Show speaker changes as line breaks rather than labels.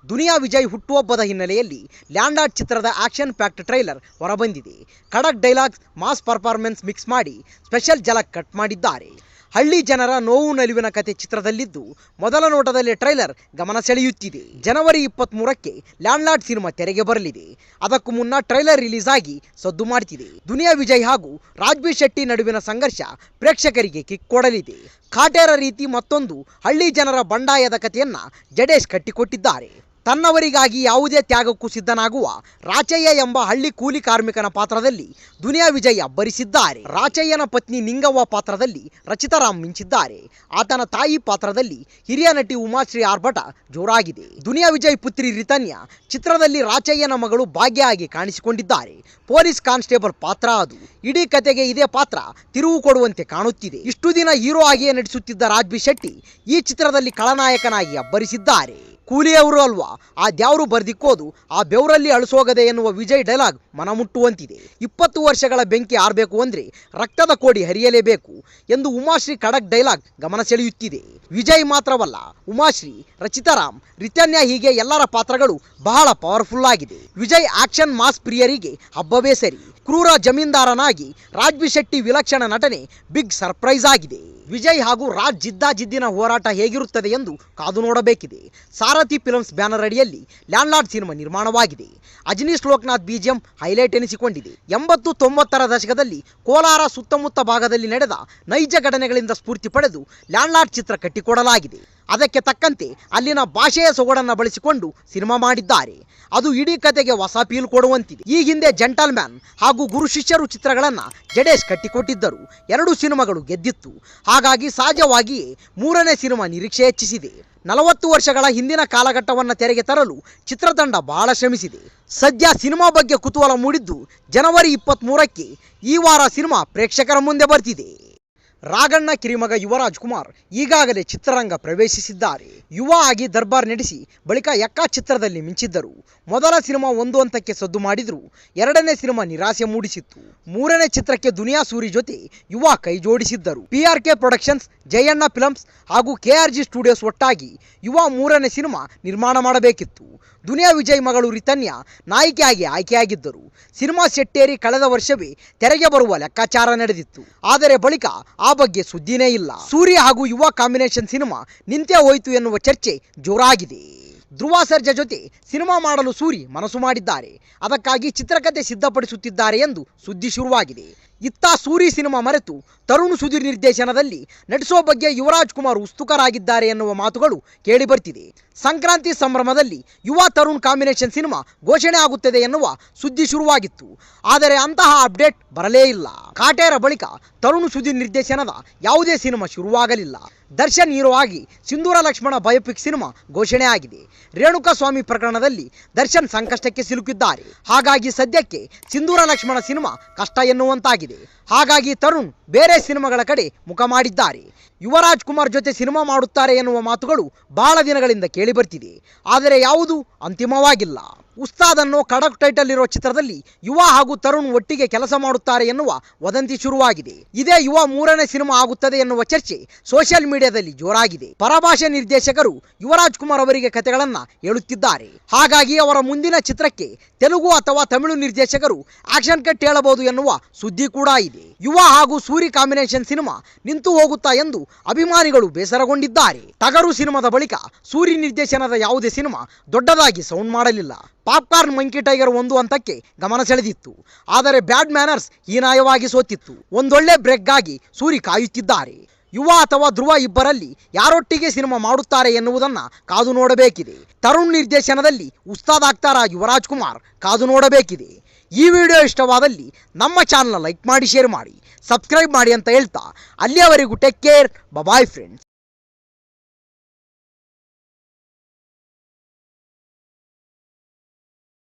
ದುನಿಯಾ ವಿಜಯ್ ಹುಟ್ಟುಹಬ್ಬದ ಹಿನ್ನೆಲೆಯಲ್ಲಿ ಲ್ಯಾಂಡ್ ಚಿತ್ರದ ಆಕ್ಷನ್ ಪ್ಯಾಕ್ಡ್ ಟ್ರೈಲರ್ ಹೊರಬಂದಿದೆ. ಖಡಕ್ ಡೈಲಾಗ್ಸ್, ಮಾಸ್ ಪರ್ಫಾರ್ಮೆನ್ಸ್ ಮಿಕ್ಸ್ ಮಾಡಿ ಸ್ಪೆಷಲ್ ಝಲಕ್ ಕಟ್ ಮಾಡಿದ್ದಾರೆ. ಹಳ್ಳಿ ಜನರ ನೋವು ನಲಿವಿನ ಕತೆ ಚಿತ್ರದಲ್ಲಿದ್ದು ಮೊದಲ ನೋಟದಲ್ಲಿ ಟ್ರೈಲರ್ ಗಮನ ಸೆಳೆಯುತ್ತಿದೆ. ಜನವರಿ 23ಕ್ಕೆ ಲ್ಯಾಂಡ್ ಸಿನಿಮಾ ತೆರೆಗೆ ಬರಲಿದೆ. ಅದಕ್ಕೂ ಮುನ್ನ ಟ್ರೈಲರ್ ರಿಲೀಸ್ ಆಗಿ ಸದ್ದು ಮಾಡ್ತಿದೆ. ದುನಿಯಾ ವಿಜಯ್ ಹಾಗೂ ರಾಜ್ಬೀರ್ ಶೆಟ್ಟಿ ನಡುವಿನ ಸಂಘರ್ಷ ಪ್ರೇಕ್ಷಕರಿಗೆ ಕಿಕ್ ಕೊಡಲಿದೆ. ಕಾಟೇರ ರೀತಿ ಮತ್ತೊಂದು ಹಳ್ಳಿ ಜನರ ಬಂಡಾಯದ ಕಥೆಯನ್ನ ಜಡೇಶ್ ಕಟ್ಟಿಕೊಟ್ಟಿದ್ದಾರೆ. ತನ್ನವರಿಗಾಗಿ ಯಾವುದೇ ತ್ಯಾಗಕ್ಕೂ ಸಿದ್ಧನಾಗುವ ರಾಚಯ್ಯ ಎಂಬ ಹಳ್ಳಿ ಕೂಲಿ ಕಾರ್ಮಿಕನ ಪಾತ್ರದಲ್ಲಿ ದುನಿಯಾ ವಿಜಯ್ ಅಬ್ಬರಿಸಿದ್ದಾರೆ. ರಾಚಯ್ಯನ ಪತ್ನಿ ನಿಂಗವ್ವ ಪಾತ್ರದಲ್ಲಿ ರಚಿತಾ ರಾಮ್ ಮಿಂಚಿದ್ದಾರೆ. ಆತನ ತಾಯಿ ಪಾತ್ರದಲ್ಲಿ ಹಿರಿಯ ನಟಿ ಉಮಾಶ್ರೀ ಆರ್ಭಟ ಜೋರಾಗಿದೆ. ದುನಿಯಾ ವಿಜಯ್ ಪುತ್ರಿ ರಿತನ್ಯಾ ಚಿತ್ರದಲ್ಲಿ ರಾಚಯ್ಯನ ಮಗಳು ಭಾಗ್ಯ ಆಗಿ ಕಾಣಿಸಿಕೊಂಡಿದ್ದಾರೆ. ಪೊಲೀಸ್ ಕಾನ್ಸ್ಟೇಬಲ್ ಪಾತ್ರ ಅದು. ಇಡೀ ಕತೆಗೆ ಇದೇ ಪಾತ್ರ ತಿರುವು ಕೊಡುವಂತೆ ಕಾಣುತ್ತಿದೆ. ಇಷ್ಟು ದಿನ ಹೀರೋ ಆಗಿಯೇ ನಟಿಸುತ್ತಿದ್ದ ರಾಜ್ಬೀರ್ ಶೆಟ್ಟಿ ಈ ಚಿತ್ರದಲ್ಲಿ ಖಳನಾಯಕನಾಗಿ ಅಬ್ಬರಿಸಿದ್ದಾರೆ. ಕೂಲಿಯವರು ಅಲ್ವಾ, ಆ ದ್ಯಾವ್ರು ಬರ್ದಿಕ್ಕೋದು, ಆ ಬೆವರಲ್ಲಿ ಅಳಿಸೋಗದೆ ಎನ್ನುವ ವಿಜಯ್ ಡೈಲಾಗ್ ಮನಮುಟ್ಟುವಂತಿದೆ. 20 ವರ್ಷಗಳ ಬೆಂಕಿ ಆರಬೇಕು ಅಂದ್ರೆ ರಕ್ತದ ಕೋಡಿ ಹರಿಯಲೇಬೇಕು ಎಂದು ಉಮಾಶ್ರೀ ಖಡಕ್ ಡೈಲಾಗ್ ಗಮನ ಸೆಳೆಯುತ್ತಿದೆ. ವಿಜಯ್ ಮಾತ್ರವಲ್ಲ, ಉಮಾಶ್ರೀ, ರಚಿತಾ ರಾಮ್, ರಿತನ್ಯಾ ಹೀಗೆ ಎಲ್ಲರ ಪಾತ್ರಗಳು ಬಹಳ ಪವರ್ಫುಲ್ ಆಗಿದೆ. ವಿಜಯ್ ಆಕ್ಷನ್ ಮಾಸ್ ಪ್ರಿಯರಿಗೆ ಹಬ್ಬವೇ ಸರಿ. ಕ್ರೂರ ಜಮೀನ್ದಾರನಾಗಿ ರಾಜ್ಬೀರ್ ಶೆಟ್ಟಿ ವಿಲಕ್ಷಣ ನಟನೆ ಬಿಗ್ ಸರ್ಪ್ರೈಸ್ ಆಗಿದೆ. ವಿಜಯ್ ಹಾಗೂ ರಾಜ್ ಜಿದ್ದಾಜಿದ್ದಿನ ಹೋರಾಟ ಹೇಗಿರುತ್ತದೆ ಎಂದು ಕಾದು ನೋಡಬೇಕಿದೆ. ಸಾರಥಿ ಫಿಲ್ಮ್ಸ್ ಬ್ಯಾನರ್ ಅಡಿಯಲ್ಲಿ ಲ್ಯಾಂಡ್ ಸಿನಿಮಾ ನಿರ್ಮಾಣವಾಗಿದೆ. ಅಜನೀಶ್ ಲೋಕನಾಥ್ ಬಿಜಿಎಂ ಹೈಲೈಟ್ ಎನಿಸಿಕೊಂಡಿದೆ. 80-90ರ ದಶಕದಲ್ಲಿ ಕೋಲಾರ ಸುತ್ತಮುತ್ತ ಭಾಗದಲ್ಲಿ ನಡೆದ ನೈಜ ಘಟನೆಗಳಿಂದ ಸ್ಫೂರ್ತಿ ಪಡೆದು ಲ್ಯಾಂಡ್ ಚಿತ್ರ ಕಟ್ಟಿಕೊಡಲಾಗಿದೆ. ಅದಕ್ಕೆ ತಕ್ಕಂತೆ ಅಲ್ಲಿನ ಭಾಷೆಯ ಸೊಗಡನ್ನು ಬಳಸಿಕೊಂಡು ಸಿನಿಮಾ ಮಾಡಿದ್ದಾರೆ. ಅದು ಇಡೀ ಕತೆಗೆ ಹೊಸ ಫೀಲ್ ಕೊಡುವಂತಿದೆ. ಈ ಹಿಂದೆ ಜೆಂಟಲ್ ಮ್ಯಾನ್ ಹಾಗೂ ಗುರು ಶಿಷ್ಯರು ಚಿತ್ರಗಳನ್ನು ಜಡೇಶ್ ಕಟ್ಟಿಕೊಟ್ಟಿದ್ದರು. 2 ಸಿನಿಮಾಗಳು ಗೆದ್ದಿತ್ತು. ಹಾಗಾಗಿ ಸಹಜವಾಗಿಯೇ 3ನೇ ಸಿನಿಮಾ ನಿರೀಕ್ಷೆ ಹೆಚ್ಚಿಸಿದೆ. 40 ವರ್ಷಗಳ ಹಿಂದಿನ ಕಾಲಘಟ್ಟವನ್ನು ತೆರೆಗೆ ತರಲು ಚಿತ್ರತಂಡ ಬಹಳ ಶ್ರಮಿಸಿದೆ. ಸದ್ಯ ಸಿನಿಮಾ ಬಗ್ಗೆ ಕುತೂಹಲ ಮೂಡಿದ್ದು ಜನವರಿ 23ಕ್ಕೆ ಈ ವಾರ ಸಿನಿಮಾ ಪ್ರೇಕ್ಷಕರ ಮುಂದೆ ಬರ್ತಿದೆ. ರಾಘಣ್ಣ ಕಿರಿಮಗ ಯುವರಾಜ್ ಕುಮಾರ್ ಈಗಾಗಲೇ ಚಿತ್ರರಂಗ ಪ್ರವೇಶಿಸಿದ್ದಾರೆ. ಯುವ ಆಗಿ ದರ್ಬಾರ್ ನಡೆಸಿ ಬಳಿಕ ಯಕ್ಕ ಚಿತ್ರದಲ್ಲಿ ಮಿಂಚಿದ್ದರು. ಮೊದಲ ಸಿನಿಮಾ ಒಂದು ಹಂತಕ್ಕೆ ಸದ್ದು ಮಾಡಿದ್ರು. 2ನೇ ಸಿನಿಮಾ ನಿರಾಸೆ ಮೂಡಿಸಿತ್ತು. 3ನೇ ಚಿತ್ರಕ್ಕೆ ದುನಿಯಾ ಸೂರಿ ಜೊತೆ ಯುವ ಕೈ ಜೋಡಿಸಿದ್ದರು. PRK ಪ್ರೊಡಕ್ಷನ್ಸ್, ಜಯಣ್ಣ ಫಿಲ್ಮ್ಸ್ ಹಾಗೂ KRG ಸ್ಟುಡಿಯೋಸ್ ಒಟ್ಟಾಗಿ ಯುವ 3ನೇ ಸಿನಿಮಾ ನಿರ್ಮಾಣ ಮಾಡಬೇಕಿತ್ತು. ದುನಿಯಾ ವಿಜಯ್ ಮಗಳು ರಿತನ್ಯಾ ನಾಯಕಿಯಾಗಿ ಆಯ್ಕೆಯಾಗಿದ್ದರು. ಸಿನಿಮಾ ಸೆಟ್ಟೇರಿ ಕಳೆದ ವರ್ಷವೇ ತೆರೆಗೆ ಬರುವ ಲೆಕ್ಕಾಚಾರ ನಡೆದಿತ್ತು. ಆದರೆ ಬಳಿಕ ಆ ಬಗ್ಗೆ ಸುದ್ದಿನೇ ಇಲ್ಲ. ಸೂರ್ಯ ಹಾಗೂ ಯುವ ಕಾಂಬಿನೇಷನ್ ಸಿನಿಮಾ ನಿಂತೇ ಹೋಯಿತು ಎನ್ನುವ ಚರ್ಚೆ ಜೋರಾಗಿದೆ. ಧ್ರುವ ಸರ್ಜಾ ಜೊತೆ ಸಿನಿಮಾ ಮಾಡಲು ಸೂರಿ ಮನಸ್ಸು ಮಾಡಿದ್ದಾರೆ. ಅದಕ್ಕಾಗಿ ಚಿತ್ರಕಥೆ ಸಿದ್ಧಪಡಿಸುತ್ತಿದ್ದಾರೆ ಎಂದು ಸುದ್ದಿ ಶುರುವಾಗಿದೆ. ಇತ್ತ ಸೂರಿ ಸಿನಿಮಾ ಮರೆತು ತರುಣ್ ಸುಧೀರ್ ನಿರ್ದೇಶನದಲ್ಲಿ ನಟಿಸುವ ಬಗ್ಗೆ ಯುವರಾಜ್ ಕುಮಾರ್ ಉತ್ಸುಕರಾಗಿದ್ದಾರೆ ಎನ್ನುವ ಮಾತುಗಳು ಕೇಳಿ ಬರ್ತಿದೆ. ಸಂಕ್ರಾಂತಿ ಸಂಭ್ರಮದಲ್ಲಿ ಯುವ ತರುಣ್ ಕಾಂಬಿನೇಷನ್ ಸಿನಿಮಾ ಘೋಷಣೆ ಆಗುತ್ತದೆ ಎನ್ನುವ ಸುದ್ದಿ ಶುರುವಾಗಿತ್ತು. ಆದರೆ ಅಂತಹ ಅಪ್ಡೇಟ್ ಬರಲೇ ಇಲ್ಲ. ಕಾಟೇರ ಬಳಿಕ ತರುಣ್ ಸುಧೀರ್ ನಿರ್ದೇಶನದ ಯಾವುದೇ ಸಿನಿಮಾ ಶುರುವಾಗಲಿಲ್ಲ. ದರ್ಶನ್ ಹೀರೋ ಆಗಿ ಸಿಂಧೂರ ಲಕ್ಷ್ಮಣ ಬಯೋಪಿಕ್ ಸಿನಿಮಾ ಘೋಷಣೆ ಆಗಿದೆ. ರೇಣುಕಾ ಸ್ವಾಮಿ ಪ್ರಕರಣದಲ್ಲಿ ದರ್ಶನ್ ಸಂಕಷ್ಟಕ್ಕೆ ಸಿಲುಕಿದ್ದಾರೆ. ಹಾಗಾಗಿ ಸದ್ಯಕ್ಕೆ ಸಿಂಧೂರ ಲಕ್ಷ್ಮಣ ಸಿನಿಮಾ ಕಷ್ಟ ಎನ್ನುವಂತಾಗಿದೆ. ಹಾಗಾಗಿ ತರುಣ್ ಬೇರೆ ಸಿನಿಮಾಗಳ ಕಡೆ ಮುಖ ಮಾಡಿದ್ದಾರೆ. ಯುವರಾಜ್ ಕುಮಾರ್ ಜೊತೆ ಸಿನಿಮಾ ಮಾಡುತ್ತಾರೆ ಎನ್ನುವ ಮಾತುಗಳು ಬಹಳ ದಿನಗಳಿಂದ ಕೇಳಿ ಬರ್ತಿದೆ. ಆದರೆ ಯಾವುದೂ ಅಂತಿಮವಾಗಿಲ್ಲ. ಉಸ್ತಾದ್ ಅನ್ನೋ ಖಡಕ್ ಟೈಟಲ್ ಇರೋ ಚಿತ್ರದಲ್ಲಿ ಯುವ ಹಾಗೂ ತರುಣ್ ಒಟ್ಟಿಗೆ ಕೆಲಸ ಮಾಡುತ್ತಾರೆ ಎನ್ನುವ ವದಂತಿ ಶುರುವಾಗಿದೆ. ಇದೇ ಯುವ 3ನೇ ಸಿನಿಮಾ ಆಗುತ್ತದೆ ಎನ್ನುವ ಚರ್ಚೆ ಸೋಷಿಯಲ್ ಮೀಡಿಯಾದಲ್ಲಿ ಜೋರಾಗಿದೆ. ಪರಭಾಷೆ ನಿರ್ದೇಶಕರು ಯುವರಾಜ್ ಕುಮಾರ್ ಅವರಿಗೆ ಕಥೆಗಳನ್ನ ಹೇಳುತ್ತಿದ್ದಾರೆ. ಹಾಗಾಗಿ ಅವರ ಮುಂದಿನ ಚಿತ್ರಕ್ಕೆ ತೆಲುಗು ಅಥವಾ ತಮಿಳು ನಿರ್ದೇಶಕರು ಆಕ್ಷನ್ ಕಟ್ ಹೇಳಬಹುದು ಎನ್ನುವ ಸುದ್ದಿ ಕೂಡ ಇದೆ. ಯುವ ಹಾಗೂ ಸೂರಿ ಕಾಂಬಿನೇಷನ್ ಸಿನಿಮಾ ನಿಂತು ಹೋಗುತ್ತಾ ಎಂದು ಅಭಿಮಾನಿಗಳು ಬೇಸರಗೊಂಡಿದ್ದಾರೆ. ಟಗರು ಸಿನಿಮಾದ ಬಳಿಕ ಸೂರಿ ನಿರ್ದೇಶನದ ಯಾವುದೇ ಸಿನಿಮಾ ದೊಡ್ಡದಾಗಿ ಸೌಂಡ್ ಮಾಡಲಿಲ್ಲ. ಪಾಪ್ಕಾರ್ನ್ ಮಂಕಿ ಟೈಗರ್ 1 ಹಂತಕ್ಕೆ ಗಮನ ಸೆಳೆದಿತ್ತು. ಆದರೆ ಬ್ಯಾಡ್ ಮ್ಯಾನರ್ಸ್ ಹೀನಾಯವಾಗಿ ಸೋತಿತ್ತು. ಒಂದೊಳ್ಳೆ ಬ್ರೇಕ್ಗಾಗಿ ಸೂರಿ ಕಾಯುತ್ತಿದ್ದಾರೆ. ಯುವ ಅಥವಾ ಧ್ರುವ ಇಬ್ಬರಲ್ಲಿ ಯಾರೊಟ್ಟಿಗೆ ಸಿನಿಮಾ ಮಾಡುತ್ತಾರೆ ಎನ್ನುವುದನ್ನ ಕಾದು ನೋಡಬೇಕಿದೆ. ತರುಣ್ ನಿರ್ದೇಶನದಲ್ಲಿ ಉಸ್ತಾದ್ ಆಗ್ತಾರಾ ಯುವರಾಜ್ ಕುಮಾರ್? ಕಾದು ನೋಡಬೇಕಿದೆ. ಈ ವಿಡಿಯೋ ಇಷ್ಟವಾದಲ್ಲಿ ನಮ್ಮ ಚಾನಲ್ನ ಲೈಕ್ ಮಾಡಿ, ಶೇರ್ ಮಾಡಿ, ಸಬ್ಸ್ಕ್ರೈಬ್ ಮಾಡಿ ಅಂತ ಹೇಳ್ತಾ ಅಲ್ಲಿಯವರೆಗೂ ಟೇಕ್ ಕೇರ್. Bye friends.